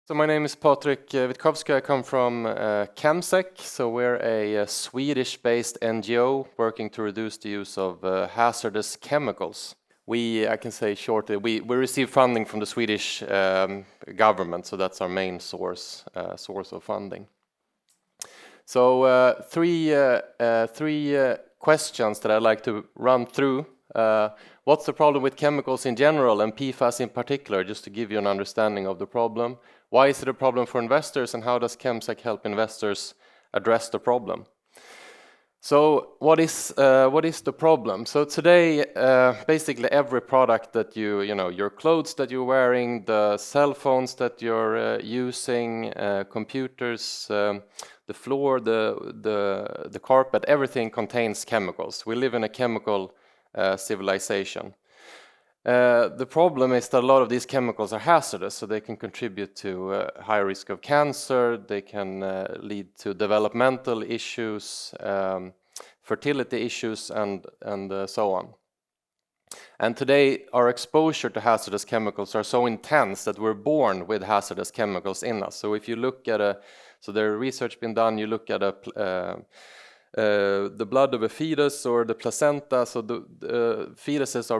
So my name is Witkowsky. I come from Chemsec. So we're a Swedish-based NGO working to reduce the use of hazardous chemicals. I can say shortly, we receive funding from the Swedish government, so that's our main source of funding. So three questions that I'd like to run through. What's the problem with chemicals in general and PFAS in particular, just to give you an understanding of the problem? Why is it a problem for investors, and how does Chemsec help investors address the problem? So what is the problem? So today, basically every product that your clothes that you're wearing, the cell phones that you're using, computers, the floor, the carpet, everything contains chemicals. We live in a chemical civilization. The problem is that a lot of these chemicals are hazardous, so they can contribute to high risk of cancer, they can lead to developmental issues, fertility issues, and so on. And today, our exposure to hazardous chemicals are so intense that we're born with hazardous chemicals in us. So if you look at so there's research been done, you look at the blood of a fetus or the placenta, so the fetuses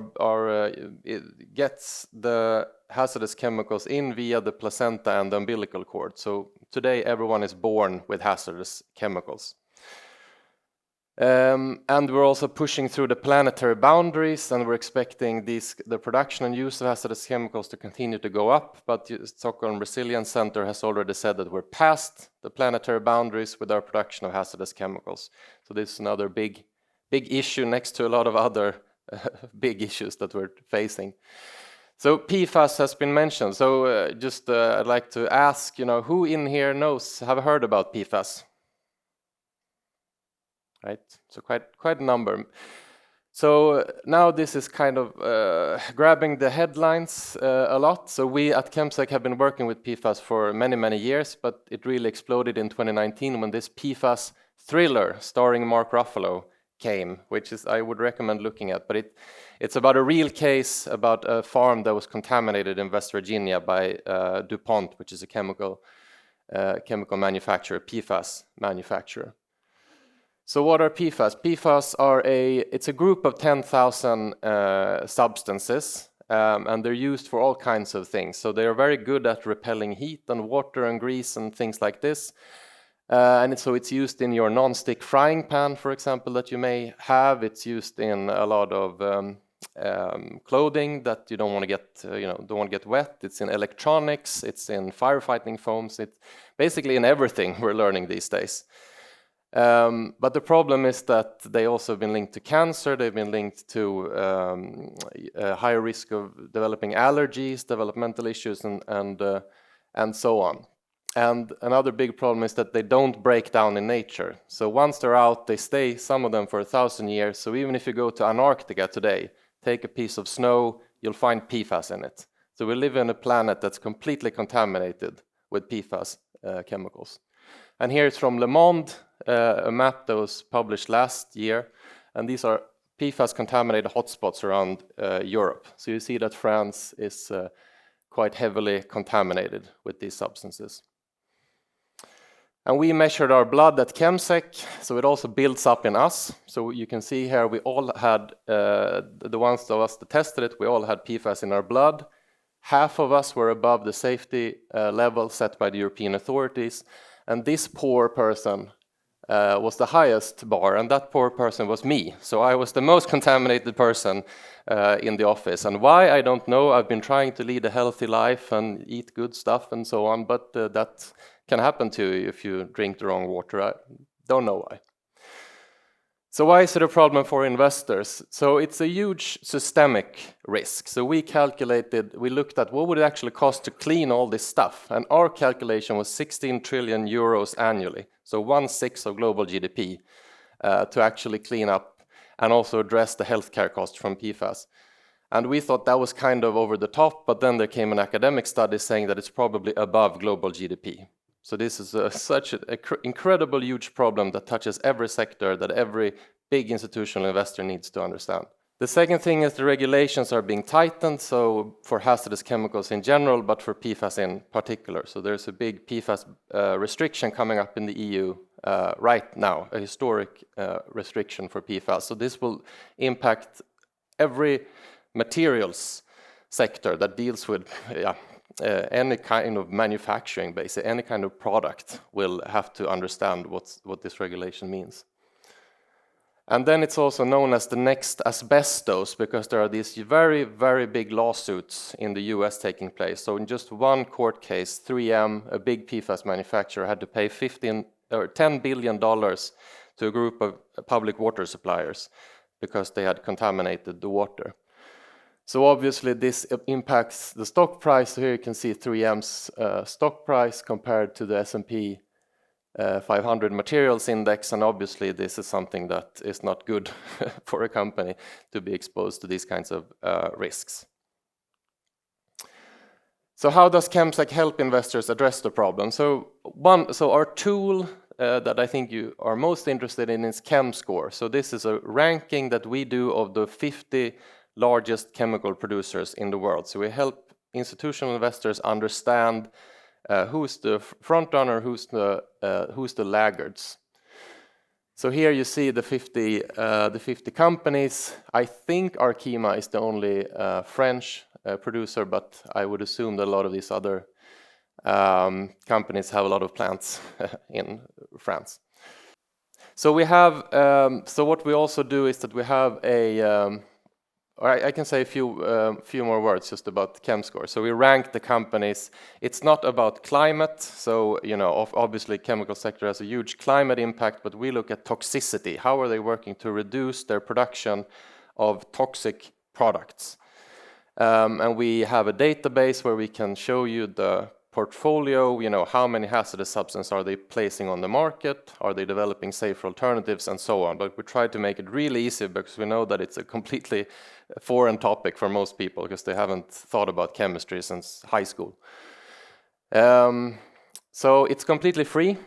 it gets the hazardous chemicals in via the placenta and the umbilical cord. So today everyone is born with hazardous chemicals. And we're also pushing through the planetary boundaries, and we're expecting the production and use of hazardous chemicals to continue to go up. But the Stockholm Resilience Center has already said that we're past the planetary boundaries with our production of hazardous chemicals. So this is another big issue next to a lot of other big issues that we're facing. So PFAS has been mentioned. So I'd like to ask, who in here have heard about PFAS? Right, so quite a number. So now this is kind of grabbing the headlines a lot. So we at Chemsec have been working with PFAS for many years, but it really exploded in 2019 when this PFAS thriller starring Mark Ruffalo came, which is I would recommend looking at. But it's about a real case about a farm that was contaminated in West Virginia by DuPont, which is a chemical manufacturer, PFAS manufacturer. So what are PFAS? PFAS it's a group of 10,000 substances, and they're used for all kinds of things. So they are very good at repelling heat and water and grease and things like this. So it's used in your non-stick frying pan, for example, that you may have. It's used in a lot of clothing that you don't want to get wet. It's in electronics. It's in firefighting foams. It's basically in everything we're learning these days. But the problem is that they also have been linked to cancer. They've been linked to a higher risk of developing allergies, developmental issues, and so on. And another big problem is that they don't break down in nature. So once they're out, they stay, some of them, for 1,000 years. So even if you go to Antarctica today, take a piece of snow, you'll find PFAS in it. So we live on a planet that's completely contaminated with PFAS chemicals. And here it's from Le Monde, a map that was published last year, and these are PFAS contaminated hotspots around Europe. So you see that France is quite heavily contaminated with these substances. And we measured our blood at Chemsec, so it also builds up in us. So you can see here we all had, the ones of us that tested it, we all had PFAS in our blood. Half of us were above the safety level set by the European authorities. And this poor person was the highest bar, and that poor person was me. So I was the most contaminated person in the office. And why, I don't know. I've been trying to lead a healthy life and eat good stuff and so on, but that can happen to you if you drink the wrong water. I don't know why. So why is it a problem for investors? So it's a huge systemic risk. So we looked at what would it actually cost to clean all this stuff. And our calculation was 16 trillion euros annually. So 1/6 of global GDP to actually clean up and also address the healthcare costs from PFAS. And we thought that was kind of over the top, but then there came an academic study saying that it's probably above global GDP. So this is such an incredible, huge problem that touches every sector that every big institutional investor needs to understand. The second thing is the regulations are being tightened, so for hazardous chemicals in general, but for PFAS in particular. So there's a big PFAS restriction coming up in the EU right now, a historic restriction for PFAS. So this will impact every materials sector that deals with any kind of manufacturing, basically any kind of product will have to understand what this regulation means. And then it's also known as the next asbestos, because there are these very, very big lawsuits in the US taking place. So in just one court case, 3M, a big PFAS manufacturer, had to pay $10 billion to a group of public water suppliers because they had contaminated the water. So obviously this impacts the stock price. So here you can see 3M's stock price compared to the S&P 500 materials index, and obviously this is something that is not good for a company to be exposed to these kinds of risks. So how does Chemsec help investors address the problem? So our tool that I think you are most interested in is Chemscore. So this is a ranking that we do of the 50 largest chemical producers in the world. So we help institutional investors understand who's the front runner, who's the laggards. So here you see the 50 companies. I think Arkema is the only French producer, but I would assume that a lot of these other companies have a lot of plants in France. So we have. So what we also do is that we have a. I can say a few more words just about Chemscore. So we rank the companies. It's not about climate. So obviously, chemical sector has a huge climate impact, but we look at toxicity. How are they working to reduce their production of toxic products? And we have a database where we can show you the portfolio. How many hazardous substances are they placing on the market? Are they developing safer alternatives, and so on? But we try to make it really easy because we know that it's a completely foreign topic for most people because they haven't thought about chemistry since high school. So it's completely free.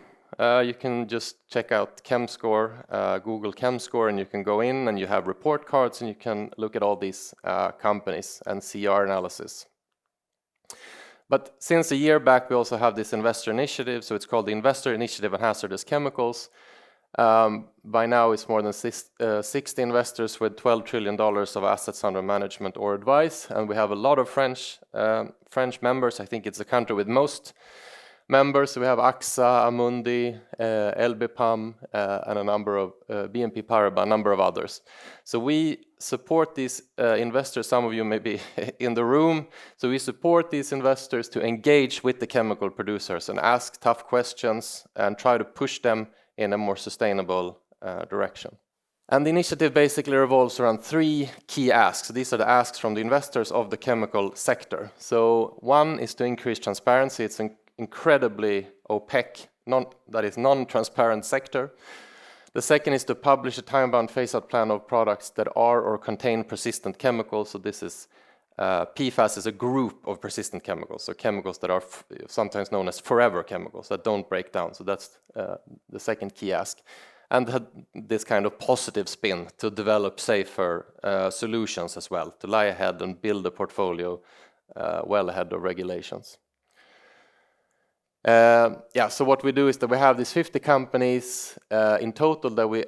You can just check out Chemscore, Google Chemscore, and you can go in and you have report cards and you can look at all these companies and see our analysis. But since a year back, we also have this investor initiative. So it's called the Investor Initiative on Hazardous Chemicals. By now, it's more than 60 investors with $12 trillion of assets under management or advice. And we have a lot of French members. I think it's the country with most members. We have AXA, Amundi, LBPAM, and a number of BNP Paribas, a number of others. So we support these investors. Some of you may be in the room. So we support these investors to engage with the chemical producers and ask tough questions and try to push them in a more sustainable direction. And the initiative basically revolves around three key asks. These are the asks from the investors of the chemical sector. So one is to increase transparency. It's an incredibly opaque, non-transparent sector. The second is to publish a time-bound phase-out plan of products that are or contain persistent chemicals. So this is PFAS is a group of persistent chemicals, so chemicals that are sometimes known as forever chemicals that don't break down. So that's the second key ask. And this kind of positive spin to develop safer solutions as well, to lie ahead and build a portfolio well ahead of regulations. So what we do is that we have these 50 companies in total that we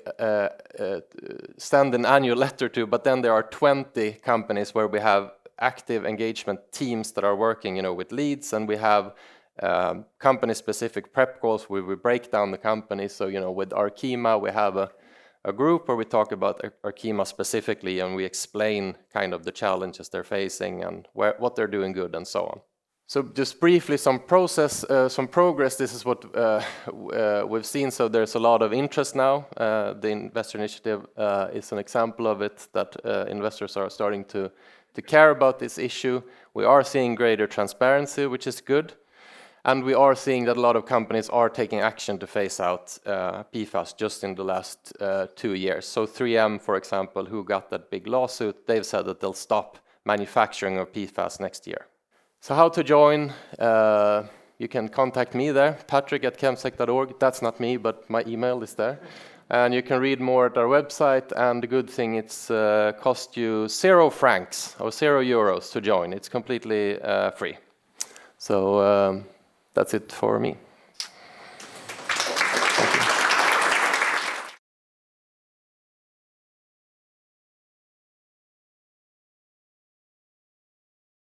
send an annual letter to, but then there are 20 companies where we have active engagement teams that are working, with leads, and we have company-specific prep calls where we break down the company. So, with Arkema, we have a group where we talk about Arkema specifically, and we explain kind of the challenges they're facing and what they're doing good and so on. So just briefly, some progress. This is what we've seen. So there's a lot of interest now. The investor initiative is an example of it, that investors are starting to care about this issue. We are seeing greater transparency, which is good. And we are seeing that a lot of companies are taking action to phase out PFAS just in the last 2 years. So 3M, for example, who got that big lawsuit, they've said that they'll stop manufacturing of PFAS next year. So how to join? You can contact me there, patrick@chemsec.org. That's not me, but my email is there. And you can read more at our website, and the good thing, it's cost you 0 francs or 0 euros to join. It's completely free. So that's it for me.